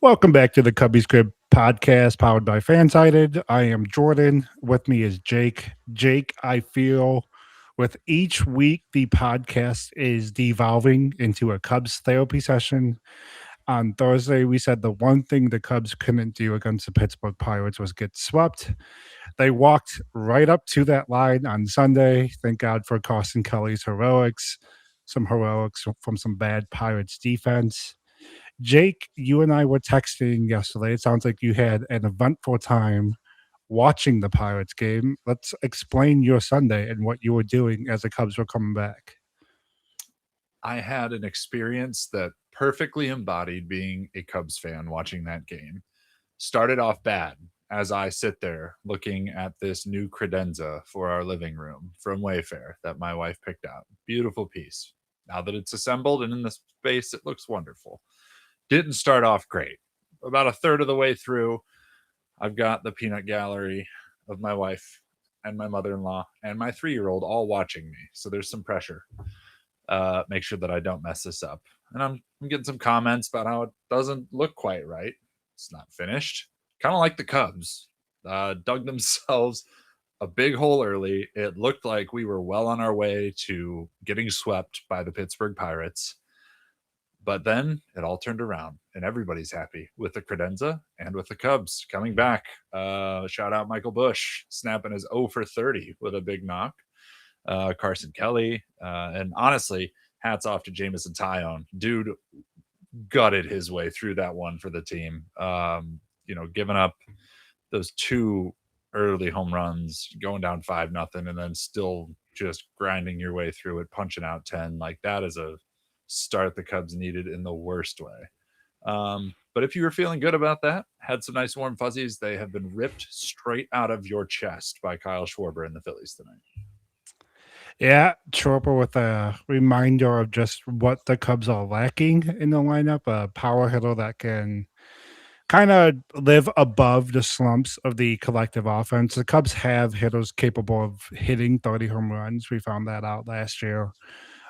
Welcome back to the Cubbies Crib Podcast, powered by Fansided. I am Jordan. With me is Jake. Jake, I feel with each week the podcast is devolving into a Cubs therapy session. On Thursday, we said the one thing the Cubs couldn't do against the Pittsburgh Pirates was get swept. They walked right up to that line on Sunday. Thank God for Carson Kelly's heroics, some heroics from some bad Pirates defense. Jake, you and I were texting yesterday. It sounds like you had an eventful time watching the Pirates game. Let's explain your Sunday and what you were doing as the Cubs were coming back. I had an experience that perfectly embodied being a Cubs fan watching that game. Started off bad as I sit there looking at this new credenza for our living room from Wayfair that my wife picked out. Beautiful piece. Now that it's assembled and in the space, it looks wonderful. Didn't start off great. About a third of the way through, I've got the peanut gallery of my wife and my mother-in-law and my 3-year-old all watching me. So there's some pressure. Make sure that I don't mess this up. And I'm getting some comments about how it doesn't look quite right. It's not finished. Kind of like the Cubs. Dug themselves a big hole early. It looked like we were well on our way to getting swept by the Pittsburgh Pirates. But then it all turned around, and everybody's happy with the credenza and with the Cubs coming back. Shout out Michael Busch, snapping his 0 for 30 with a big knock. Carson Kelly, and honestly, hats off to Jamison Tyone. Dude gutted his way through that one for the team. Giving up those 2 early home runs, going down 5-0, and then still just grinding your way through it, punching out 10. Like, that is a start the Cubs needed in the worst way. But if you were feeling good about that, had some nice warm fuzzies, they have been ripped straight out of your chest by Kyle Schwarber and the Phillies tonight. Yeah, Chopper with a reminder of just what the Cubs are lacking in the lineup. A power hitter that can kind of live above the slumps of the collective offense. The Cubs have hitters capable of hitting 30 home runs. We found that out last year.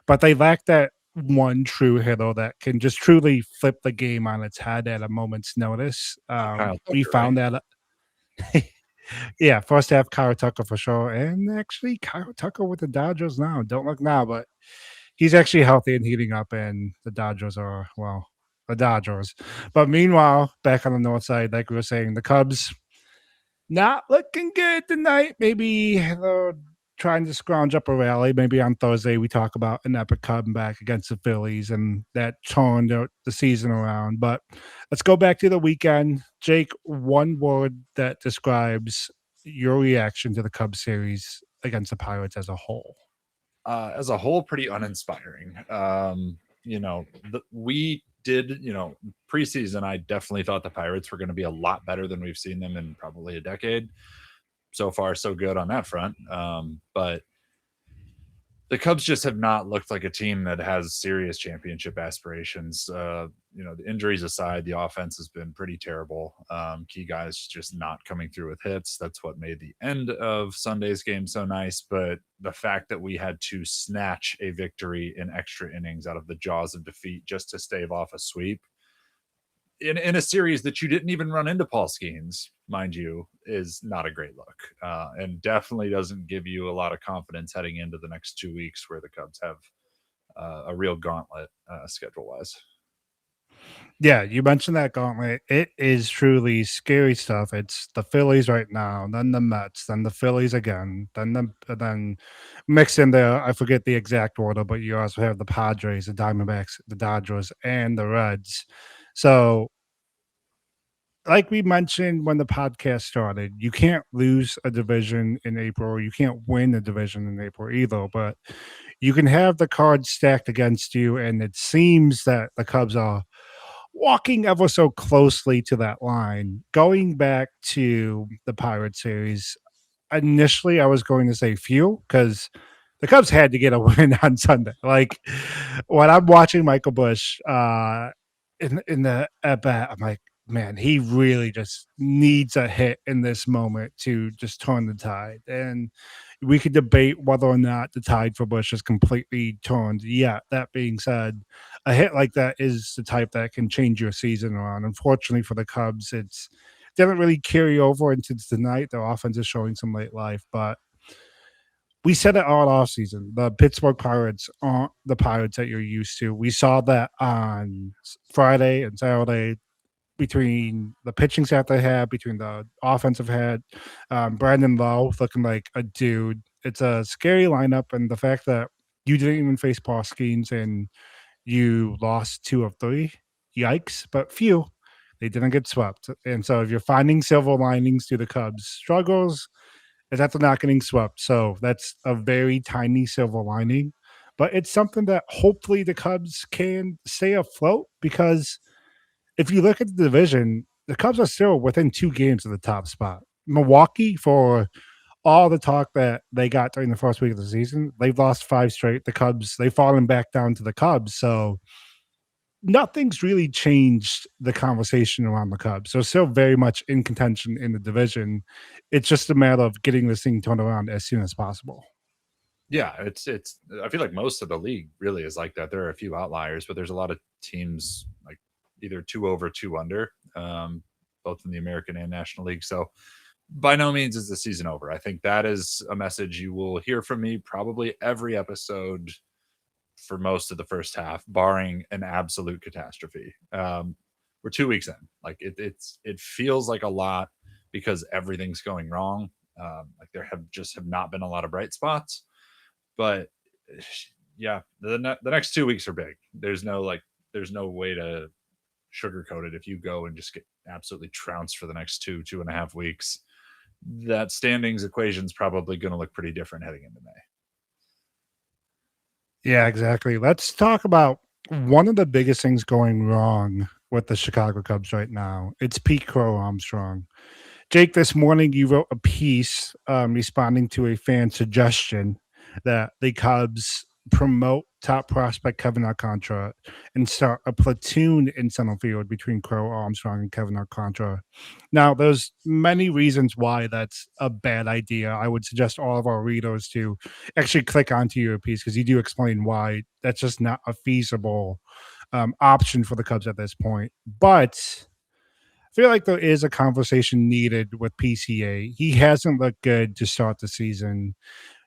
But they lack that one true hitter that can just truly flip the game on its head at a moment's notice. Kyle We Tucker, right? found that. Yeah, first half Kyle Tucker for sure. And actually, Kyle Tucker with the Dodgers now. Don't look now, but he's actually healthy and heating up, and the Dodgers are, well, the Dodgers. But meanwhile, back on the north side, like we were saying, the Cubs not looking good tonight. Maybe they're trying to scrounge up a rally. Maybe on Thursday we talk about an epic comeback against the Phillies and that turned the season around. But let's go back to the weekend. Jake, one word that describes your reaction to the Cubs series against the Pirates as a whole. As a whole, pretty uninspiring. We did, preseason, I definitely thought the Pirates were going to be a lot better than we've seen them in probably a decade. So far, so good on that front. But the Cubs just have not looked like a team that has serious championship aspirations. The injuries aside, the offense has been pretty terrible. Key guys just not coming through with hits. That's what made the end of Sunday's game so nice. But the fact that we had to snatch a victory in extra innings out of the jaws of defeat just to stave off a sweep in a series that you didn't even run into Paul Skeens, mind you, is not a great look, and definitely doesn't give you a lot of confidence heading into the next 2 weeks where the Cubs have a real gauntlet schedule-wise. Yeah, you mentioned that gauntlet. It is truly scary stuff. It's the Phillies right now, then the Mets, then the Phillies again, then mixed in there. I forget the exact order, but you also have the Padres, the Diamondbacks, the Dodgers, and the Reds. So, like we mentioned when the podcast started, you can't lose a division in April. You can't win a division in April either, but you can have the cards stacked against you. And it seems that the Cubs are walking ever so closely to that line. Going back to the Pirate series, initially I was going to say few because the Cubs had to get a win on Sunday. Like when I'm watching Michael Busch in the at bat, I'm like, man, he really just needs a hit in this moment to just turn the tide. And We could debate whether or not the tide for Bush is completely turned. Yeah, that being said, a hit like that is the type that can change your season around. Unfortunately for the Cubs, it's didn't really carry over into tonight. Their offense is showing some late life, but we said it all off season. The Pittsburgh Pirates aren't the Pirates that you're used to. We saw that on Friday and Saturday between the pitching staff they had, between the offensive head, Brandon Lowe looking like a dude. It's a scary lineup, and the fact that you didn't even face Paul Skeens and you lost 2 of 3, yikes! But phew, they didn't get swept. And so, if you're finding silver linings to the Cubs' struggles, is that they're not getting swept. So that's a very tiny silver lining, but it's something that hopefully the Cubs can stay afloat because if you look at the division, the Cubs are still within 2 games of the top spot. Milwaukee, for all the talk that they got during the first week of the season, they've lost 5 straight. The Cubs, they've fallen back down to the Cubs. So nothing's really changed the conversation around the Cubs. They're still very much in contention in the division. It's just a matter of getting this thing turned around as soon as possible. Yeah, it's I feel like most of the league really is like that. There are a few outliers, but there's a lot of teams like either 2 over, 2 under, both in the American and National League. So by no means is the season over. I think that is a message you will hear from me probably every episode for most of the first half, barring an absolute catastrophe. We're 2 weeks in. Like it feels like a lot because everything's going wrong. Like there have not been a lot of bright spots, but yeah, the next 2 weeks are big. There's no way to sugarcoat it. If you go and just get absolutely trounced for the next 2.5 weeks, that standings equation is probably going to look pretty different heading into May. Yeah, exactly. Let's talk about one of the biggest things going wrong with the Chicago Cubs right now. It's Pete Crow-Armstrong. Jake, this morning you wrote a piece responding to a fan suggestion that the Cubs promote top prospect Kevin Alcantara and start a platoon in center field between Crow-Armstrong and Kevin Alcantara. Now, there's many reasons why that's a bad idea. I would suggest all of our readers to actually click onto your piece because you do explain why that's just not a feasible option for the Cubs at this point. But I feel like there is a conversation needed with PCA. He hasn't looked good to start the season.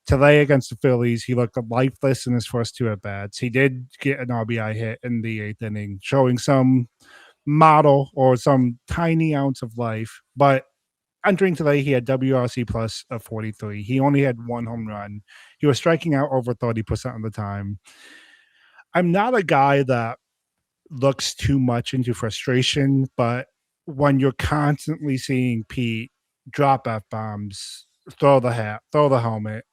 Today against the Phillies, he looked lifeless in his first 2 at-bats. He did get an RBI hit in the 8th inning, showing some model or some tiny ounce of life. But entering today, he had WRC plus of 43. He only had 1 home run. He was striking out over 30% of the time. I'm not a guy that looks too much into frustration, but when you're constantly seeing Pete drop F-bombs, throw the hat, throw the helmet,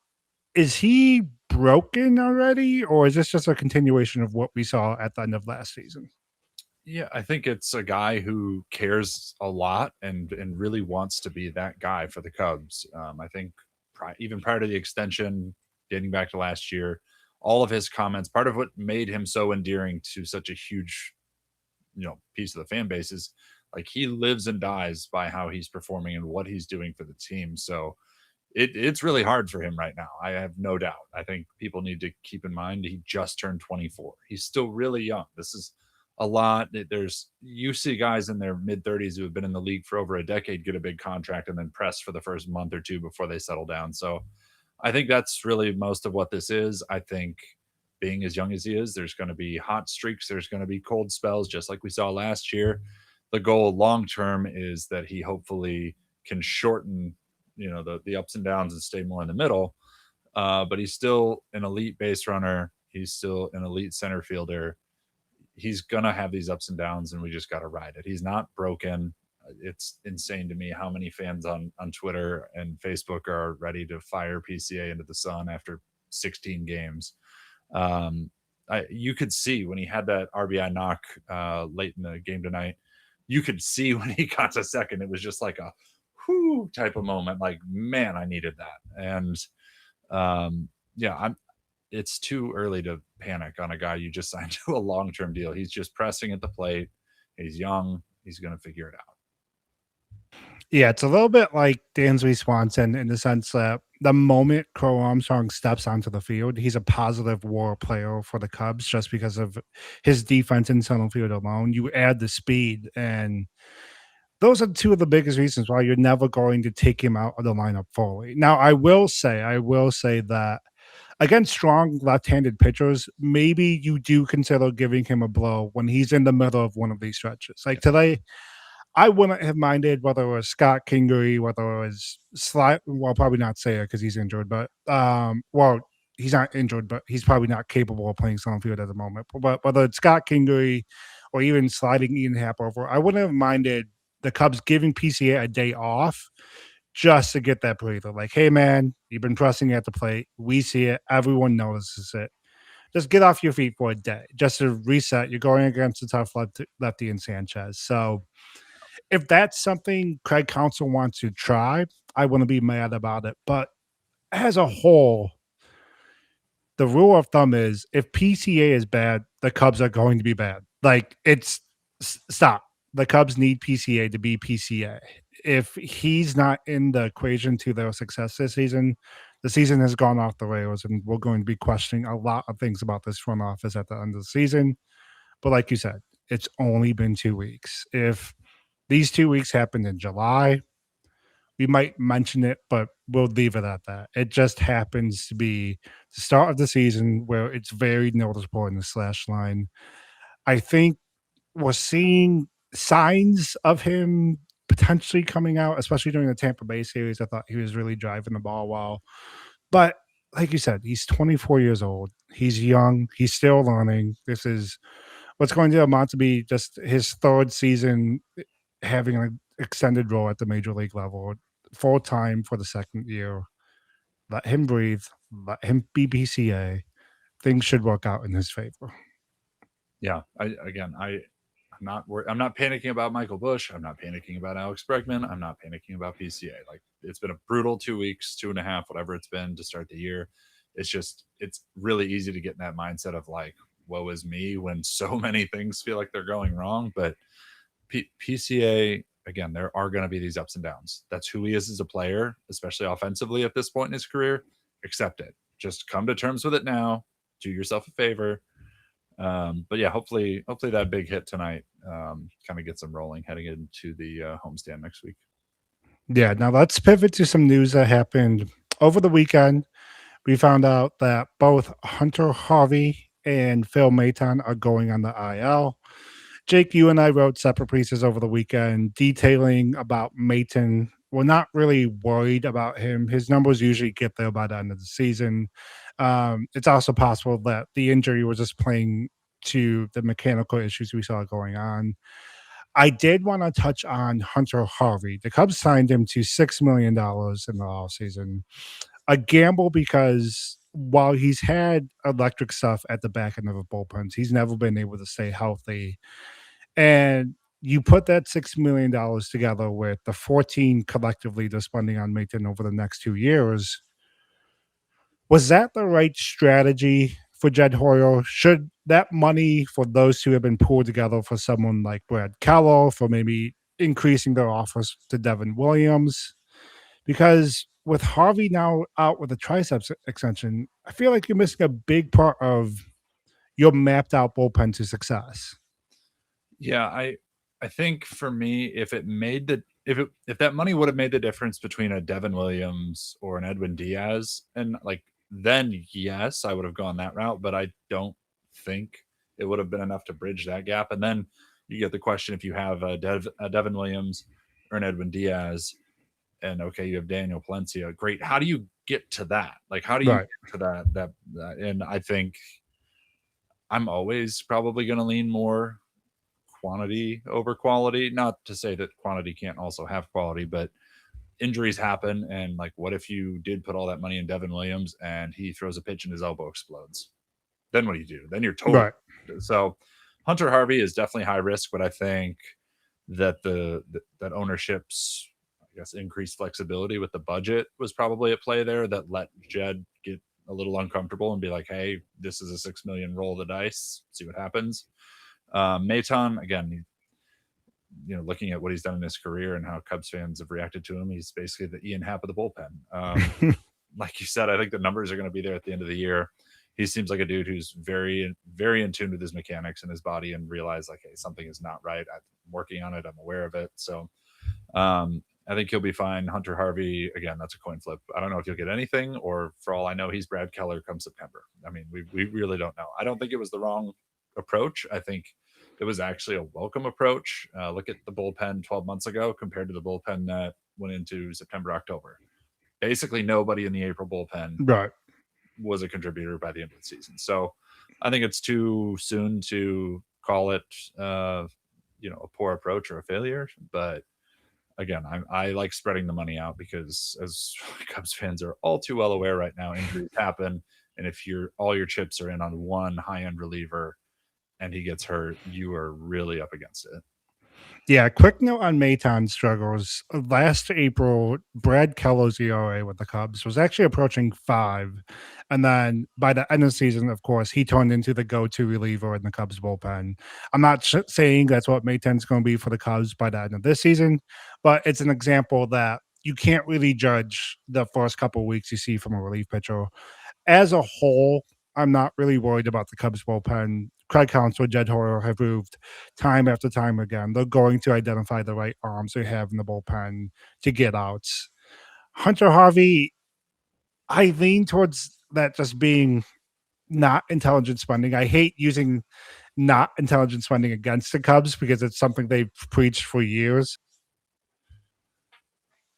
is he broken already, or is this just a continuation of what we saw at the end of last season? Yeah, I think it's a guy who cares a lot and really wants to be that guy for the Cubs. I think even prior to the extension, dating back to last year, all of his comments, part of what made him so endearing to such a huge, piece of the fan base is like he lives and dies by how he's performing and what he's doing for the team. So it's really hard for him right now. I have no doubt. I think people need to keep in mind he just turned 24. He's still really young. This is a lot. You see guys in their mid 30s who have been in the league for over a decade get a big contract and then press for the first month or two before they settle down. So I think that's really most of what this is. I think being as young as he is, there's going to be hot streaks. There's going to be cold spells, just like we saw last year. The goal long term is that he hopefully can shorten, the ups and downs and stay more in the middle. But he's still an elite base runner. He's still an elite center fielder. He's gonna have these ups and downs, and we just got to ride it. He's not broken. It's insane to me how many fans on Twitter and Facebook are ready to fire PCA into the sun after 16 games. You could see when he had that RBI knock late in the game tonight. You could see when he got to second, it was just like a whoo type of moment. Like, man, I needed that. And it's too early to panic on a guy you just signed to a long-term deal. He's just pressing at the plate. He's young. He's going to figure it out. Yeah, it's a little bit like Dansby Swanson in the sense that the moment Crow-Armstrong steps onto the field, he's a positive WAR player for the Cubs just because of his defense in center field alone. You add the speed, and those are two of the biggest reasons why you're never going to take him out of the lineup fully. Now, I will say that against strong left-handed pitchers, maybe you do consider giving him a blow when he's in the middle of one of these stretches. Like today, I wouldn't have minded whether it was Scott Kingery, whether it was well, probably not Sayer because he's injured, but well, he's not injured, but he's probably not capable of playing center field at the moment. But whether it's Scott Kingery or even sliding Ian Happ over, I wouldn't have minded the Cubs giving PCA a day off just to get that breather. Like, hey man, you've been pressing at the plate. We see it. Everyone notices it. Just get off your feet for a day, just to reset. You're going against a tough lefty in Sanchez. So if that's something Craig Counsell wants to try, I wouldn't be mad about it. But as a whole, the rule of thumb is if PCA is bad, the Cubs are going to be bad. Like it's stop. The Cubs need PCA to be PCA. If he's not in the equation to their success this season, the season has gone off the rails, and we're going to be questioning a lot of things about this front office at the end of the season. But like you said, it's only been 2 weeks. If these 2 weeks happened in July, we might mention it, but we'll leave it at that. It just happens to be the start of the season where it's very noticeable in the slash line. I think we're seeing signs of him potentially coming out, especially during the Tampa Bay series. I thought he was really driving the ball well. But like you said, he's 24 years old. He's young. He's still learning. This is what's going to amount to be just his third season having an extended role at the major league level, full time for the second year. Let him breathe. Let him be BCA. Things should work out in his favor. Yeah, I'm not panicking about Michael Busch. I'm not panicking about Alex Bregman. I'm not panicking about PCA. Like it's been a brutal 2 weeks, 2.5, whatever it's been to start the year. It's really easy to get in that mindset of like, woe is me when so many things feel like they're going wrong. But PCA, again, there are going to be these ups and downs. That's who he is as a player, especially offensively at this point in his career. Accept it. Just come to terms with it now. Do yourself a favor. But yeah, hopefully that big hit tonight kind of gets them rolling heading into the homestand next week. Yeah, now let's pivot to some news that happened over the weekend. We found out that both Hunter Harvey and Phil Maton are going on the IL. Jake, you and I wrote separate pieces over the weekend detailing about Maton. We're not really worried about him. His numbers usually get there by the end of the season. It's also possible that the injury was just playing to the mechanical issues we saw going on. I did want to touch on Hunter Harvey. The Cubs signed him to $6 million in the offseason. A gamble because while he's had electric stuff at the back end of the bullpens, he's never been able to stay healthy. And you put that $6 million together with the 14 collectively they're spending on Maton over the next 2 years. Was that the right strategy for Jed Hoyer? Should that money for those two have been pooled together for someone like Brad Keller, for maybe increasing their offers to Devin Williams? Because with Harvey now out with a triceps extension, I feel like you're missing a big part of your mapped out bullpen to success. Yeah, I think for me, if that money would have made the difference between a Devin Williams or an Edwin Diaz, and like then yes, I would have gone that route. But I don't think it would have been enough to bridge that gap. And then you get the question if you have a Devin Williams or an Edwin Diaz, and okay, you have Daniel Palencia. Great. How do you get to that? Like, how do you Right. get to that? And I think I'm always probably going to lean more quantity over quality. Not to say that quantity can't also have quality, but injuries happen. And like, what if you did put all that money in Devin Williams and he throws a pitch and his elbow explodes? Then what do you do? Then you're totally Right. so. Hunter Harvey is definitely high risk, but I think that that ownership's increased flexibility with the budget was probably at play there that let Jed get a little uncomfortable and be like, hey, this is a $6 million roll of the dice, see what happens. Maton, again, looking at what he's done in his career and how Cubs fans have reacted to him, he's basically the Ian Happ of the bullpen. like you said, I think the numbers are going to be there at the end of the year. He seems like a dude who's very, very in tune with his mechanics and his body, and realize like, hey, something is not right. I'm working on it. I'm aware of it. So I think he'll be fine. Hunter Harvey, again, that's a coin flip. I don't know if he'll get anything, or for all I know, he's Brad Keller come September. I mean, we really don't know. I don't think it was the wrong approach. I think it was actually a welcome approach. Look at the bullpen 12 months ago compared to the bullpen that went into September, October. Basically, nobody in the April bullpen Right. was a contributor by the end of the season. So I think it's too soon to call it, a poor approach or a failure. But again, I like spreading the money out because, as Cubs fans are all too well aware right now, injuries happen. And if all your chips are in on one high end reliever and he gets hurt, you are really up against it. Yeah, quick note on Maton's struggles. Last April, Brad Keller's ERA with the Cubs was actually approaching 5. And then by the end of the season, of course, he turned into the go-to reliever in the Cubs bullpen. I'm not saying that's what Maton's going to be for the Cubs by the end of this season, but it's an example that you can't really judge the first couple of weeks you see from a relief pitcher. As a whole, I'm not really worried about the Cubs bullpen. Craig Counsell, Jed Hoyer have proved time after time again they're going to identify the right arms they have in the bullpen to get outs. Hunter Harvey, I lean towards that just being not intelligent spending. I hate using not intelligent spending against the Cubs because it's something they've preached for years.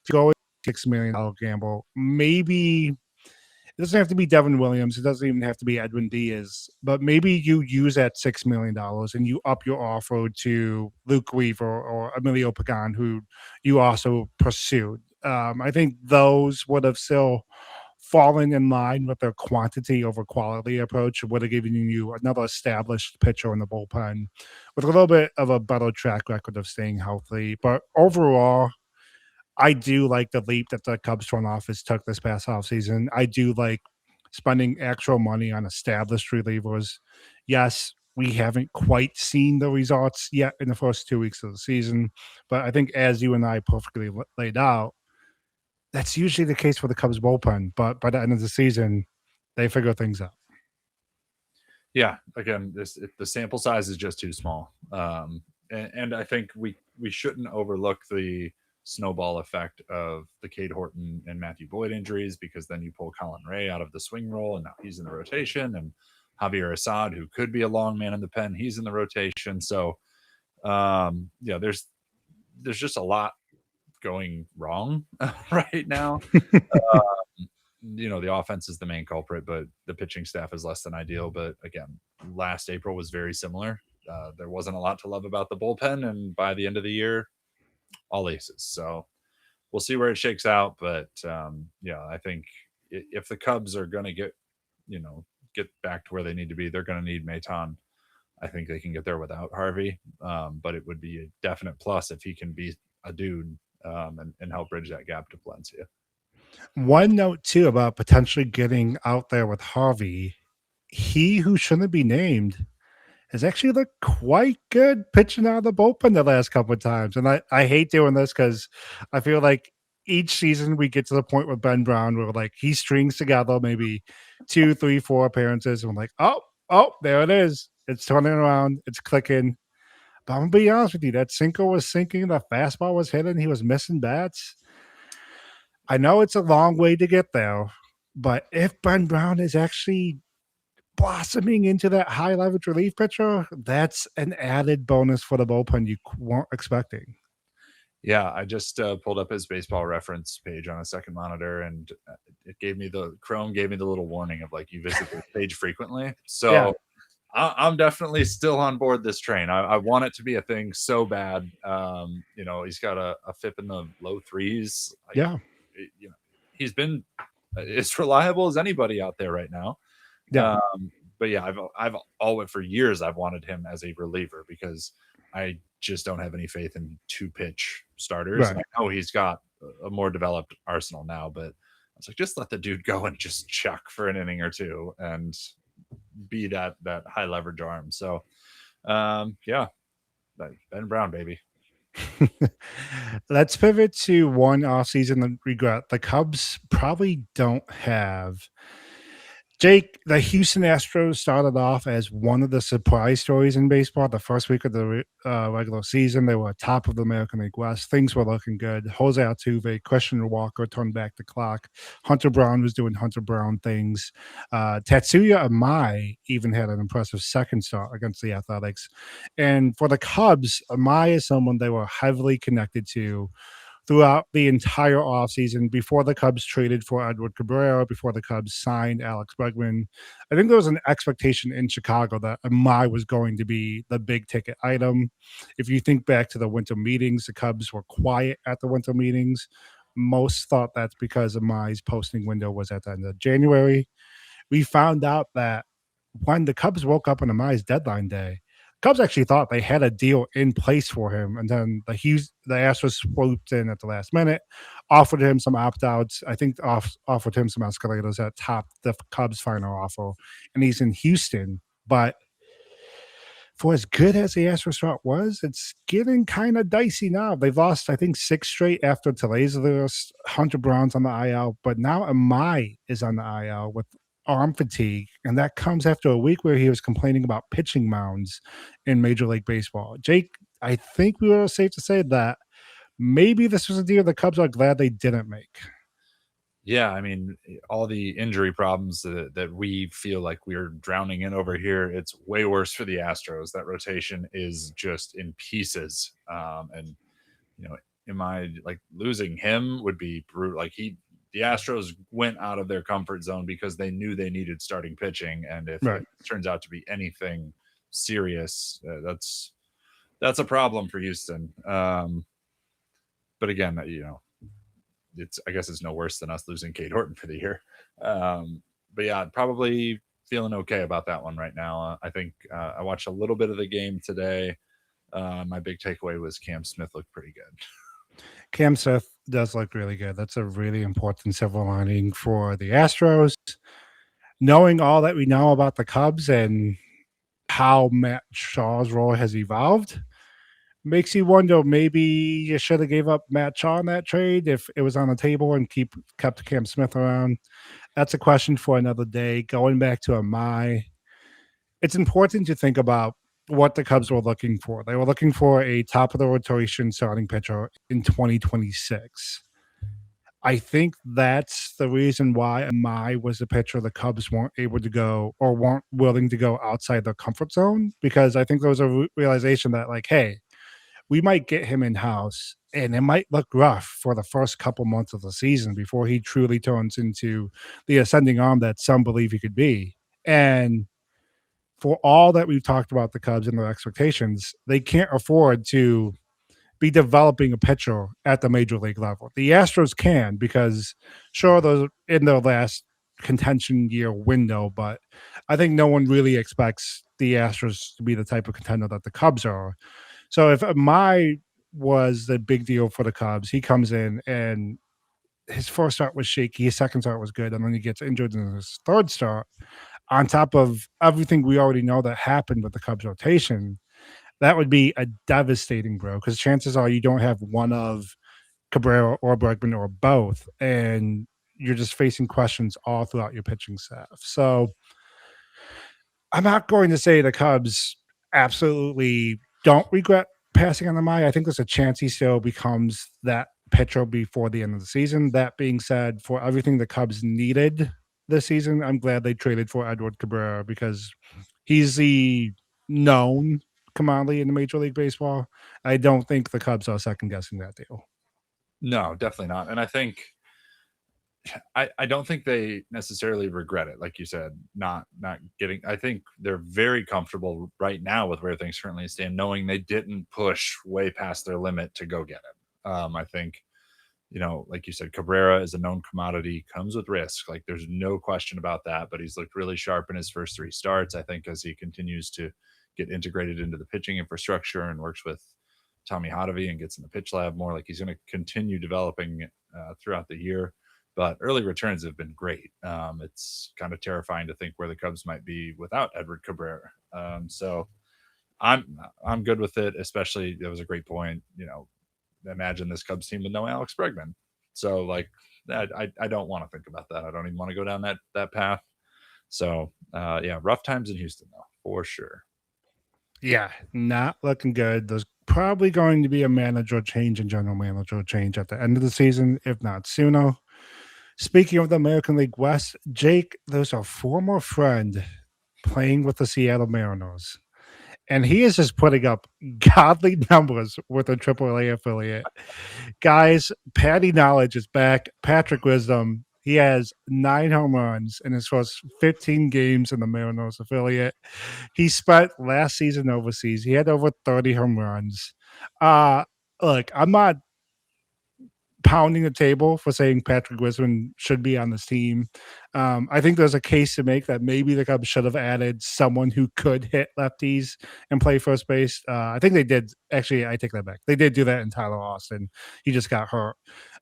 To go with $6 million gamble, maybe it doesn't have to be Devin Williams. It doesn't even have to be Edwin Diaz. But maybe you use that $6 million and you up your offer to Luke Weaver or Emilio Pagan, who you also pursued. I think those would have still fallen in line with their quantity over quality approach. It would have given you another established pitcher in the bullpen with a little bit of a better track record of staying healthy. But overall, I do like the leap that the Cubs front office took this past offseason. I do like spending actual money on established relievers. Yes, we haven't quite seen the results yet in the first 2 weeks of the season, but I think as you and I perfectly laid out, that's usually the case for the Cubs bullpen. But by the end of the season, they figure things out. Yeah, again, the sample size is just too small, and I think we shouldn't overlook the snowball effect of the Cade Horton and Matthew Boyd injuries, because then you pull Colin Ray out of the swing role and now he's in the rotation, and Javier Assad, who could be a long man in the pen, he's in the rotation. So there's just a lot going wrong right now. The offense is the main culprit, but the pitching staff is less than ideal. But again, last April was very similar. There wasn't a lot to love about the bullpen, and by the end of the year, all aces. So we'll see where it shakes out. But I think if the Cubs are going to get back to where they need to be, they're going to need Maton. I think they can get there without Harvey, but it would be a definite plus if he can be a dude and help bridge that gap to Valencia. One note too about potentially getting out there with Harvey, he who shouldn't be named has actually looked quite good pitching out of the bullpen the last couple of times. And I hate doing this because I feel like each season we get to the point with Ben Brown where like he strings together maybe 2, 3, 4 appearances and we're like, oh, there it is. It's turning around. It's clicking. But I'm going to be honest with you, that sinker was sinking. The fastball was hitting. He was missing bats. I know it's a long way to get there, but if Ben Brown is actually blossoming into that high leverage relief pitcher, that's an added bonus for the bullpen you weren't expecting. Yeah, I just pulled up his baseball reference page on a second monitor, and Chrome gave me the little warning of like, you visit this page frequently. So yeah. I'm definitely still on board this train. I want it to be a thing so bad. He's got a FIP in the low 3s. He's been as reliable as anybody out there right now. Yeah. But yeah, I've always for years I've wanted him as a reliever because I just don't have any faith in 2-pitch starters. Right. And I know he's got a more developed arsenal now, but I was like, just let the dude go and just chuck for an inning or two and be that high leverage arm. So Ben Brown, baby. Let's pivot to one offseason regret. The Cubs probably don't have Jake, the Houston Astros started off as one of the surprise stories in baseball. The first week of the regular season, they were top of the American League West. Things were looking good. Jose Altuve, Christian Walker turned back the clock. Hunter Brown was doing Hunter Brown things. Tatsuya Amai even had an impressive second start against the Athletics. And for the Cubs, Amai is someone they were heavily connected to throughout the entire offseason before the Cubs traded for Edward Cabrera, before the Cubs signed Alex Bregman. I think there was an expectation in Chicago that Amai was going to be the big ticket item. If you think back to the winter meetings, the Cubs were quiet at the winter meetings. Most thought that's because Amai's posting window was at the end of January. We found out that when the Cubs woke up on Amai's deadline day, Cubs actually thought they had a deal in place for him, and then the Astros swooped in at the last minute, offered him some opt outs. I think offered him some escalators that topped the Cubs' final offer, and he's in Houston. But for as good as the Astros start was, it's getting kind of dicey now. They've lost, I think, 6 straight after today's list. Hunter Brown's on the IL, but now Amai is on the IL with arm fatigue, and that comes after a week where he was complaining about pitching mounds in Major League Baseball. Jake, I think we were safe to say that maybe this was a deal the Cubs are glad they didn't make. Yeah, I mean, all the injury problems that we feel like we're drowning in over here, it's way worse for the Astros. That rotation is just in pieces. And am I like losing him would be brutal. The Astros went out of their comfort zone because they knew they needed starting pitching, and if Right. it turns out to be anything serious, that's a problem for Houston. But again, I guess it's no worse than us losing Kate Horton for the year. But yeah, probably feeling okay about that one right now. I think I watched a little bit of the game today. My big takeaway was Cam Smith looked pretty good. Cam Smith does look really good. That's a really important silver lining for the Astros. Knowing all that we know about the Cubs and how Matt Shaw's role has evolved, makes you wonder maybe you should have gave up Matt Shaw in that trade if it was on the table and kept Cam Smith around. That's a question for another day. Going back to Amai, it's important to think about what the Cubs were looking for. They were looking for a top of the rotation starting pitcher in 2026. I think that's the reason why Amai was the pitcher the Cubs weren't able to go or weren't willing to go outside their comfort zone, because I think there was a realization that, like, hey, we might get him in house and it might look rough for the first couple months of the season before he truly turns into the ascending arm that some believe he could be. And for all that we've talked about the Cubs and their expectations, they can't afford to be developing a pitcher at the major league level. The Astros can, because sure, those in their last contention year window, but I think no one really expects the Astros to be the type of contender that the Cubs are. So if Mai was the big deal for the Cubs, he comes in and his first start was shaky, his second start was good, and then he gets injured in his third start. On top of everything we already know that happened with the Cubs rotation, that would be a devastating blow, because chances are you don't have one of Cabrera or Bregman or both, and you're just facing questions all throughout your pitching staff. So I'm not going to say the Cubs absolutely don't regret passing on the Mai. I think there's a chance he still becomes that pitcher before the end of the season. That being said, for everything the Cubs needed this season, I'm glad they traded for Edward Cabrera, because he's the known commodity in the Major League Baseball. I don't think the Cubs are second guessing that deal. No, definitely not. And I don't think they necessarily regret it, like you said, not getting. I think they're very comfortable right now with where things currently stand, knowing they didn't push way past their limit to go get him. I think, like you said, Cabrera is a known commodity, comes with risk. Like there's no question about that. But he's looked really sharp in his first 3 starts. I think as he continues to get integrated into the pitching infrastructure and works with Tommy Hotovy and gets in the pitch lab more, like he's going to continue developing throughout the year. But early returns have been great. It's kind of terrifying to think where the Cubs might be without Edward Cabrera. So I'm good with it. Especially, that was a great point. imagine this Cubs team with no Alex Bregman. So like I don't want to think about that. I don't even want to go down that path. So yeah, rough times in Houston though, for sure. Yeah, not looking good. There's probably going to be a manager change and general manager change at the end of the season, if not sooner. Speaking of the American League West, Jake, there's a former friend playing with the Seattle Mariners, and he is just putting up godly numbers with a AAA affiliate. Guys, Patty Knowledge is back. Patrick Wisdom, he has 9 home runs in his first 15 games in the Mariners affiliate. He spent last season overseas. He had over 30 home runs. Uh, Look, I'm not pounding the table for saying Patrick Wisdom should be on this team. I think there's a case to make that maybe the Cubs should have added someone who could hit lefties and play first base. I think they did. Actually, I take that back. They did do that in Tyler Austin. He just got hurt.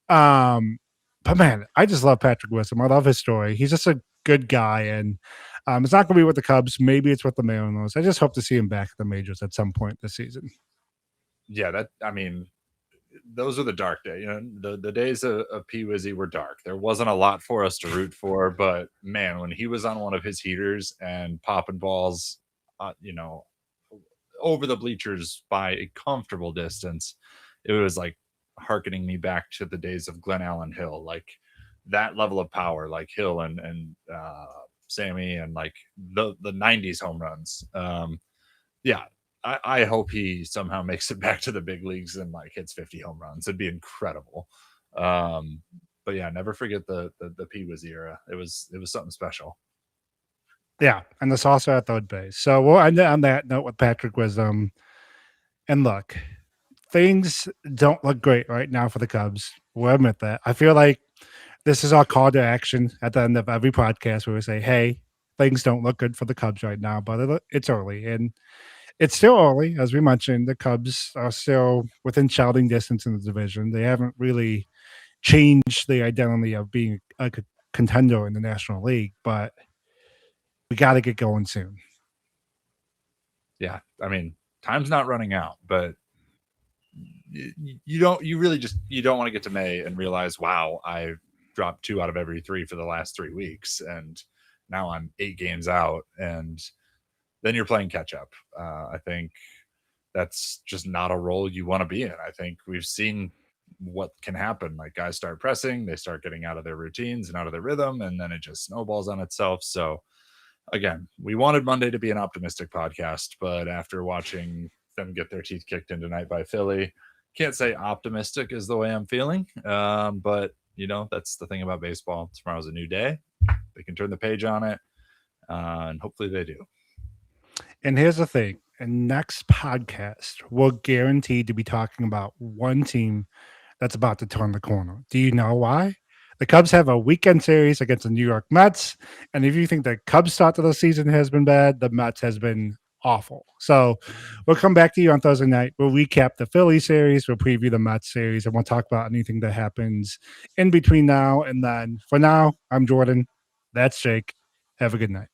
But man, I just love Patrick Wisdom. I love his story. He's just a good guy, and it's not going to be with the Cubs. Maybe it's with the Mariners. I just hope to see him back at the majors at some point this season. Yeah, those are the dark days. You know, the days of P Wizzy were dark. There wasn't a lot for us to root for, but man, when he was on one of his heaters and popping balls, over the bleachers by a comfortable distance, it was like hearkening me back to the days of Glenn Allen Hill, like that level of power, like Hill and Sammy, and like the '90s home runs. Yeah, I hope he somehow makes it back to the big leagues and like hits 50 home runs. It'd be incredible. But yeah, never forget the P Wiz era. It was something special. Yeah, and the saucer at third base. So we'll end it on that note with Patrick Wisdom. And look, things don't look great right now for the Cubs. We'll admit that. I feel like this is our call to action at the end of every podcast where we say, hey, things don't look good for the Cubs right now, but it's early. And it's still early. As we mentioned, the Cubs are still within shouting distance in the division. They haven't really changed the identity of being a contender in the National League, but we got to get going soon. Yeah. I mean, time's not running out, but you don't want to get to May and realize, wow, I dropped 2 out of every 3 for the last 3 weeks. And now I'm 8 games out, and then you're playing catch up. I think that's just not a role you want to be in. I think we've seen what can happen. Like guys start pressing, they start getting out of their routines and out of their rhythm, and then it just snowballs on itself. So again, we wanted Monday to be an optimistic podcast, but after watching them get their teeth kicked in tonight by Philly, can't say optimistic is the way I'm feeling. But that's the thing about baseball. Tomorrow's a new day. They can turn the page on it, and hopefully they do. And here's the thing. In next podcast, we're guaranteed to be talking about one team that's about to turn the corner. Do you know why? The Cubs have a weekend series against the New York Mets. And if you think the Cubs start to the season has been bad, the Mets has been awful. So we'll come back to you on Thursday night. We'll recap the Philly series. We'll preview the Mets series. And we'll talk about anything that happens in between now and then. For now, I'm Jordan. That's Jake. Have a good night.